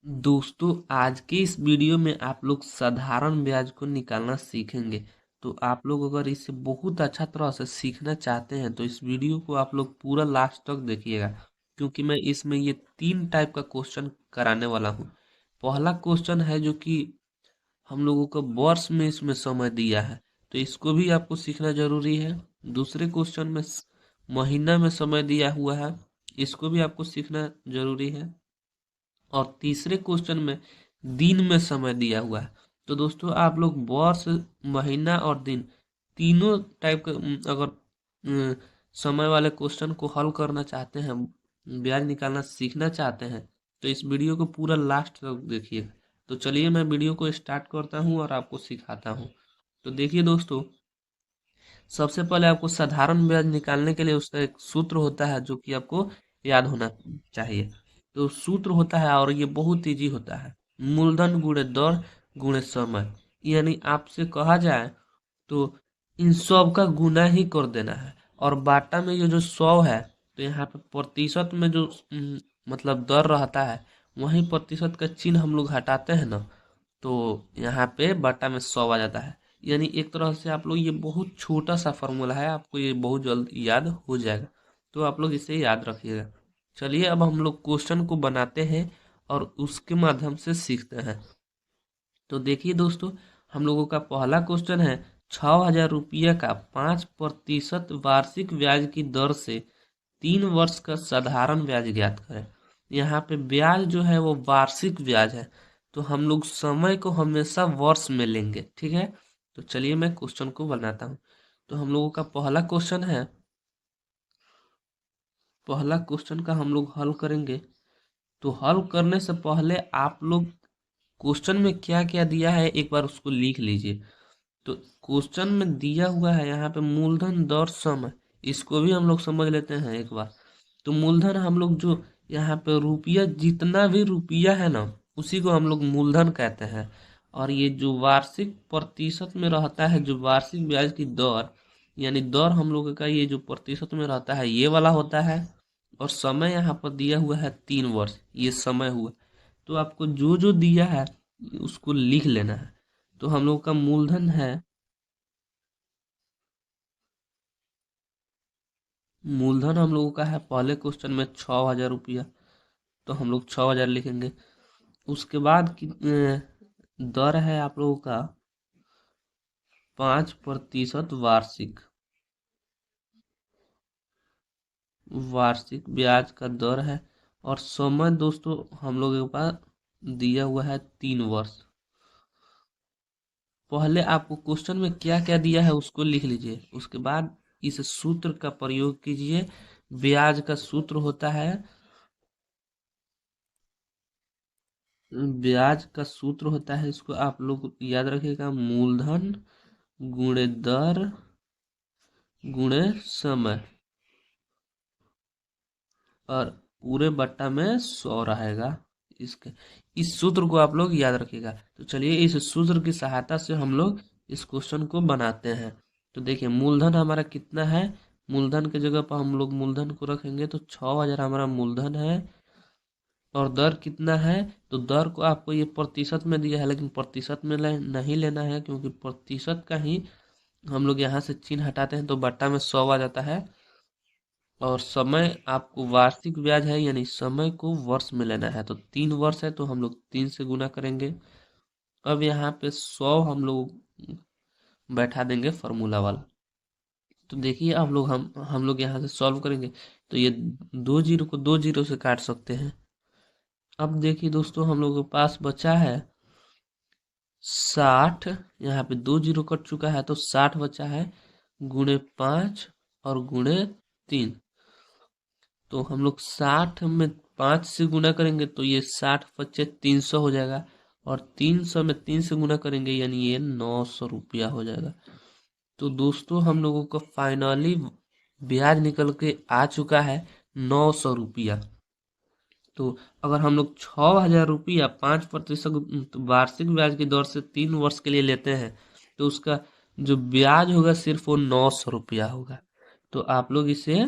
दोस्तों, आज के इस वीडियो में आप लोग साधारण ब्याज को निकालना सीखेंगे। तो आप लोग अगर इसे बहुत अच्छा तरह से सीखना चाहते हैं तो इस वीडियो को आप लोग पूरा लास्ट तक देखिएगा, क्योंकि मैं इसमें ये 3 टाइप का क्वेश्चन कराने वाला हूँ। पहला क्वेश्चन है जो कि हम लोगों को वर्ष में इसमें समय दिया है, तो इसको भी आपको सीखना जरूरी है। दूसरे क्वेश्चन में महीना में समय दिया हुआ है, इसको भी आपको सीखना जरूरी है। और तीसरे क्वेश्चन में दिन में समय दिया हुआ है। तो दोस्तों, आप लोग वर्ष, महीना और दिन तीनों टाइप के अगर समय वाले क्वेश्चन को हल करना चाहते हैं, ब्याज निकालना सीखना चाहते हैं, तो इस वीडियो को पूरा लास्ट तक देखिएगा। तो चलिए मैं वीडियो को स्टार्ट करता हूँ और आपको सिखाता हूँ। तो देखिए दोस्तों, सबसे पहले आपको साधारण ब्याज निकालने के लिए उसका एक सूत्र होता है जो कि आपको याद होना चाहिए। तो सूत्र होता है और ये बहुत इजी होता है, मूलधन गुणे दर गुणे समय। यानी आपसे कहा जाए तो इन सब का गुना ही कर देना है। और बाटा में ये जो 100 है, तो यहाँ पे प्रतिशत में जो मतलब दर रहता है, वहीं प्रतिशत का चिन्ह हम लोग हटाते हैं ना, तो यहाँ पे बटा में 100 आ जाता है। यानी एक तरह से आप लोग, ये बहुत छोटा सा फॉर्मूला है, आपको ये बहुत जल्द याद हो जाएगा। तो आप लोग इसे याद रखिएगा। चलिए अब हम लोग क्वेश्चन को बनाते हैं और उसके माध्यम से सीखते हैं। तो देखिए दोस्तों, हम लोगों का पहला क्वेश्चन है, 6,000 रुपया का 5% वार्षिक ब्याज की दर से 3 वर्ष का साधारण ब्याज ज्ञात करें। यहाँ पे ब्याज जो है वो वार्षिक ब्याज है, तो हम लोग समय को हमेशा वर्ष में लेंगे, ठीक है। तो चलिए मैं क्वेश्चन को बनाता हूँ। तो हम लोगों का पहला क्वेश्चन है, पहला क्वेश्चन का हम लोग हल करेंगे। तो हल करने से पहले आप लोग क्वेश्चन में क्या क्या दिया है एक बार उसको लिख लीजिए। तो क्वेश्चन में दिया हुआ है यहाँ पे मूलधन दर समय, इसको भी हम लोग समझ लेते हैं एक बार। तो मूलधन हम लोग जो यहाँ पे रुपया, जितना भी रुपया है ना, उसी को हम लोग मूलधन कहते हैं। और ये जो वार्षिक प्रतिशत में रहता है, जो वार्षिक ब्याज की दर, यानी दर हम लोग का ये जो प्रतिशत में रहता है ये वाला होता है। और समय यहाँ पर दिया हुआ है 3 वर्ष, ये समय हुआ। तो आपको जो जो दिया है उसको लिख लेना है। तो हम लोग का मूलधन है, मूलधन हम लोगों का है पहले क्वेश्चन में 6,000 रुपया, तो हम लोग 6,000 लिखेंगे। उसके बाद की दर है आप लोगों का 5% वार्षिक, वार्षिक ब्याज का दर है। और समय दोस्तों हम लोगों के पास दिया हुआ है 3 वर्ष। पहले आपको क्वेश्चन में क्या क्या दिया है उसको लिख लीजिए, उसके बाद इस सूत्र का प्रयोग कीजिए। ब्याज का सूत्र होता है, ब्याज का सूत्र होता है, इसको आप लोग याद रखिएगा, मूलधन गुणे दर गुणे समय। और पूरे बट्टा में 100 रहेगा। इसके इस सूत्र को आप लोग याद रखिएगा। तो चलिए इस सूत्र की सहायता से हम लोग इस क्वेश्चन को बनाते हैं। तो देखिए मूलधन हमारा कितना है, मूलधन के जगह पर हम लोग मूलधन को रखेंगे तो 6,000 हमारा मूलधन है। और दर कितना है, तो दर को आपको ये प्रतिशत में दिया है, लेकिन प्रतिशत में नहीं लेना है, क्योंकि प्रतिशत का ही हम लोग यहाँ से चिन्ह हटाते हैं तो बट्टा में 100 आ जाता है। और समय आपको वार्षिक ब्याज है, यानी समय को वर्ष में लेना है। तो 3 वर्ष है तो हम लोग 3 से गुना करेंगे। अब यहाँ पे 100 हम लोग बैठा देंगे फॉर्मूला वाला। तो देखिए अब लोग हम लोग यहाँ से सॉल्व करेंगे, तो ये 2 जीरो को 2 जीरो से काट सकते हैं। अब देखिए दोस्तों, हम लोग के पास बचा है 60। यहाँ पे 2 जीरो कट चुका है तो 60 बचा है, गुणे 5 और गुणे 3। तो हम लोग 60 में 5 से गुना करेंगे तो ये 60 पच्चे 300 हो जाएगा। और 300 में 3 से गुना करेंगे यानी ये 900 रुपया हो जाएगा। तो दोस्तों हम लोगों को फाइनली ब्याज निकल के आ चुका है 900 रुपया। तो अगर हम लोग 6,000 रुपया 5% वार्षिक ब्याज की दर से 3 वर्ष के लिए लेते हैं, तो उसका जो ब्याज होगा सिर्फ वो 900 रुपया होगा। तो आप लोग इसे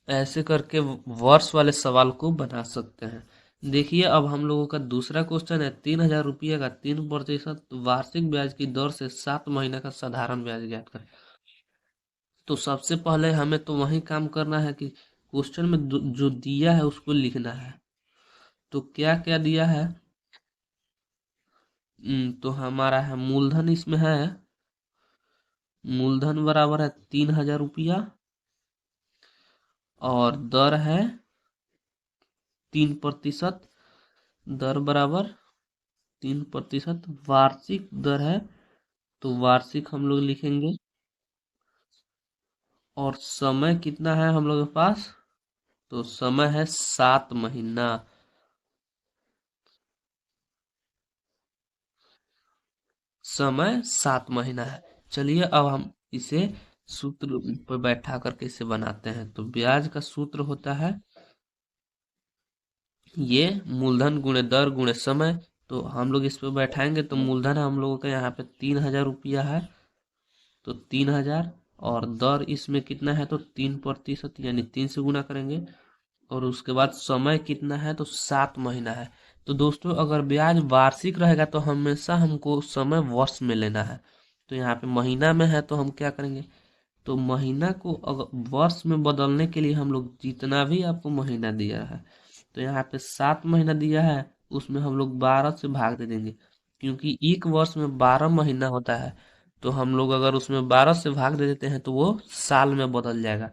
ऐसे करके वर्ष वाले सवाल को बना सकते हैं। देखिए अब हम लोगों का दूसरा क्वेश्चन है 3,000 रुपये का 3% वार्षिक ब्याज की दर से 7 महीने का साधारण ब्याज ज्ञात करें। तो सबसे पहले हमें तो वही काम करना है कि क्वेश्चन में जो दिया है उसको लिखना है। तो क्या क्या दिया है? तो हमारा है मूलधन, इसमें है मूलधन बराबर है 3,000 रुपया, और दर है 3%। दर बराबर 3%, वार्षिक दर है तो वार्षिक हम लोग लिखेंगे। और समय कितना है हम लोग के पास? तो समय है 7 महीना। समय 7 महीना है। चलिए अब हम इसे सूत्र पर बैठा करके इसे बनाते हैं। तो ब्याज का सूत्र होता है ये मूलधन गुणे दर गुणे समय। तो हम लोग इस पे बैठाएंगे तो मूलधन हम लोगों का यहाँ पे 3,000 रुपया है, तो 3,000। और दर इसमें कितना है? तो 3%, यानी 3 से गुना करेंगे। और उसके बाद समय कितना है? तो 7 महीना है। तो दोस्तों अगर ब्याज वार्षिक रहेगा तो हमेशा हमको समय वर्ष में लेना है। तो यहाँ पे महीना में है तो हम क्या करेंगे? तो महीना को अगर वर्ष में बदलने के लिए हम लोग जितना भी आपको महीना दिया है, तो यहाँ पे 7 महीना दिया है, उसमें हम लोग 12 से भाग दे देंगे। क्योंकि एक वर्ष में 12 महीना होता है, तो हम लोग अगर उसमें 12 से भाग दे देते हैं तो वो साल में बदल जाएगा।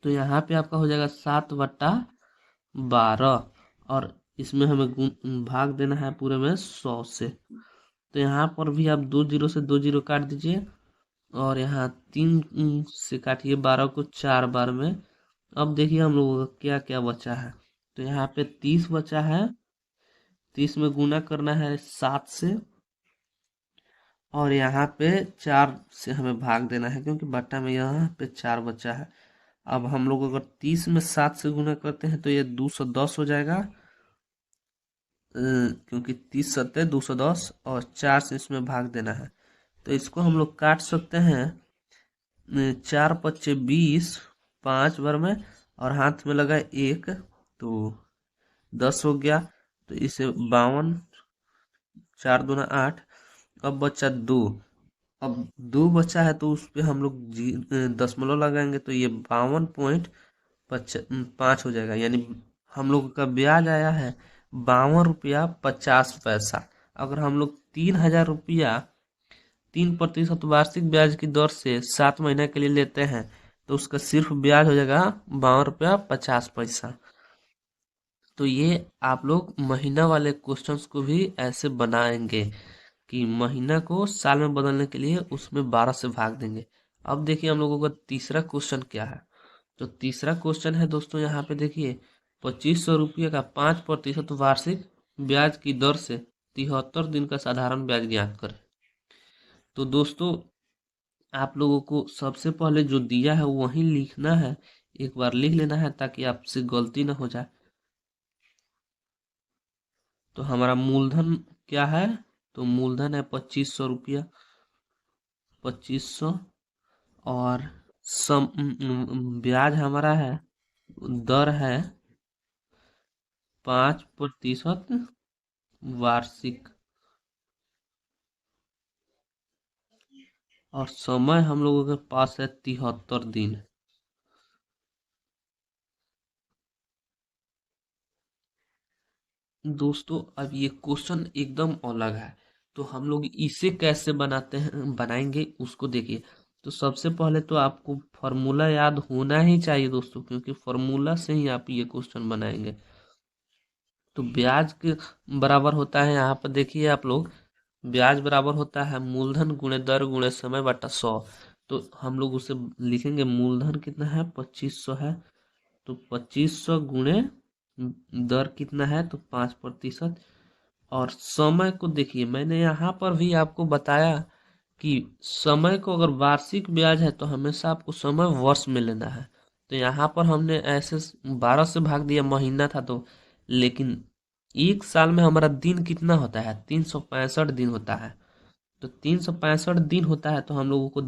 तो यहाँ पे आपका हो जाएगा 7/12। और इसमें हमें भाग देना है पूरे में 100 से। तो यहाँ पर भी आप 2 जीरो से 2 जीरो काट दीजिए। और यहाँ 3 से काटिए 12 को 4 बार में। अब देखिए हम लोगों का क्या क्या बचा है। तो यहाँ पे 30 बचा है। 30 में गुना करना है 7 से। और यहाँ पे 4 से हमें भाग देना है, क्योंकि बट्टा में यहाँ पे 4 बचा है। अब हम लोग अगर 30 में 7 से गुना करते हैं तो ये 210 हो जाएगा। क्योंकि 30 सत्ते 210, और 4 से इसमें भाग देना है। तो इसको हम लोग काट सकते हैं। 4 × 5 = 20, 5 बार में। और हाथ में लगा 1, तो 10 हो गया। तो इसे 52, 4×2 = 8। अब बचा 2। अब 2 बचा है तो उस पे हम लोग दशमलव लगाएंगे, तो ये 52.5 हो जाएगा। यानी हम लोग का ब्याज आया है 52 रुपया 50 पैसा। अगर हम लोग 3,000 रुपया 3% वार्षिक ब्याज की दर से 7 महीने के लिए लेते हैं, तो उसका सिर्फ ब्याज हो जाएगा 52 रुपया 50 पैसा। तो ये आप लोग महीना वाले क्वेश्चंस को भी ऐसे बनाएंगे कि महीना को साल में बदलने के लिए उसमें 12 से भाग देंगे। अब देखिए हम लोगों का तीसरा क्वेश्चन क्या है। तो तीसरा क्वेश्चन है दोस्तों, यहाँ पे देखिए 2,500 रुपये का 5% वार्षिक ब्याज की दर से 73 दिन का साधारण ब्याज ज्ञात करें। तो दोस्तों आप लोगों को सबसे पहले जो दिया है वही लिखना है। एक बार लिख लेना है ताकि आपसे गलती ना हो जाए। तो हमारा मूलधन क्या है? तो मूलधन है 2,500 रुपया, 2,500। और ब्याज हमारा है, दर है 5% वार्षिक। और समय हम लोगों के पास है 73 दिन। दोस्तों अब ये क्वेश्चन एकदम अलग है, तो हम लोग इसे कैसे बनाते हैं बनाएंगे उसको देखिए। तो सबसे पहले तो आपको फॉर्मूला याद होना ही चाहिए दोस्तों, क्योंकि फॉर्मूला से ही आप ये क्वेश्चन बनाएंगे। तो ब्याज के बराबर होता है, यहाँ पर देखिए आप लोग, ब्याज बराबर होता है मूलधन गुणे दर गुणे समय बटा 100। तो हम लोग उसे लिखेंगे, मूलधन कितना है? 2,500 है। तो 2,500 गुणे दर कितना है? तो 5%। और समय को देखिए, मैंने यहाँ पर भी आपको बताया कि समय को अगर वार्षिक ब्याज है तो हमेशा आपको समय वर्ष में लेना है। तो यहाँ पर हमने ऐसे 12 से भाग दिया, महीना था तो। लेकिन एक साल में हमारा दिन कितना होता है? 365 दिन होता है। तो 365 दिन होता है, तो हम लोगों को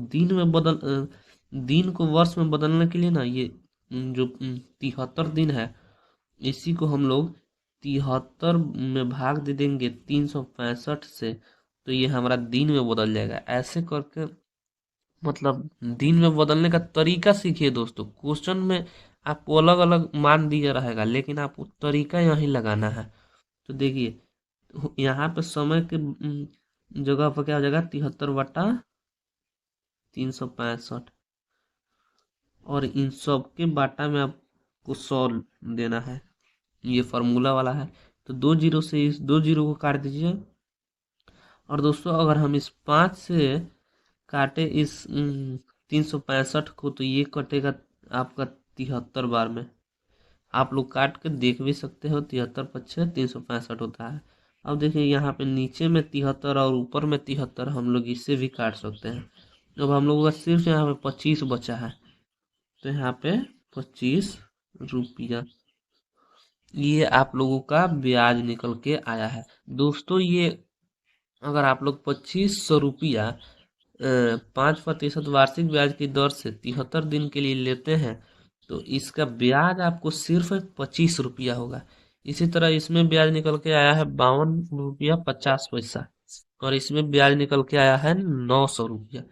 दिन को वर्ष में बदलने के लिए ना, ये जो 73 दिन है, इसी को हम लोग 73 में भाग दे देंगे 365 से, तो ये हमारा दिन में बदल जाएगा। ऐसे करके मतलब दिन में बदलने का तरीका सीखिए दोस्तों। क्वेश्चन में आपको अलग अलग मान दिया रहेगा, लेकिन आपको तरीका यही लगाना है। तो देखिए यहाँ पे समय के जगह पर क्या हो जाएगा, 73/365, और इन सब के बाटा में आपको 100 देना है। ये फॉर्मूला वाला है। तो 2 जीरो से इस 2 जीरो को काट दीजिए। और दोस्तों अगर हम इस 5 से काटे इस 365 को, तो ये कटेगा आपका 73 बार में। आप लोग काट के देख भी सकते हो, 73×5 365 होता है। अब देखिए यहाँ पे नीचे में 73 और ऊपर में 73, हम लोग इससे भी काट सकते हैं। अब हम लोगों का सिर्फ यहाँ पे 25 बचा है, तो यहाँ पे 25 रुपया, ये आप लोगों का ब्याज निकल के आया है। दोस्तों ये अगर आप लोग 2500 रुपया 5% वार्षिक ब्याज की दर से 73 दिन के लिए लेते हैं, तो इसका ब्याज आपको सिर्फ 25 रुपया होगा। इसी तरह इसमें ब्याज निकल के आया है 52 रुपया 50 पैसा, और इसमें ब्याज निकल के आया है 900 रुपया।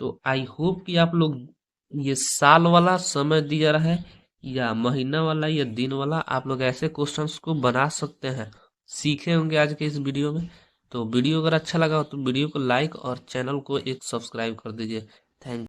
तो आई होप कि आप लोग ये साल वाला समय दिया रहे, या महीना वाला, या दिन वाला, आप लोग ऐसे क्वेश्चंस को बना सकते हैं। सीखे होंगे आज के इस वीडियो में। तो वीडियो अगर अच्छा लगा हो तो वीडियो को लाइक और चैनल को एक सब्सक्राइब कर दीजिए। थैंक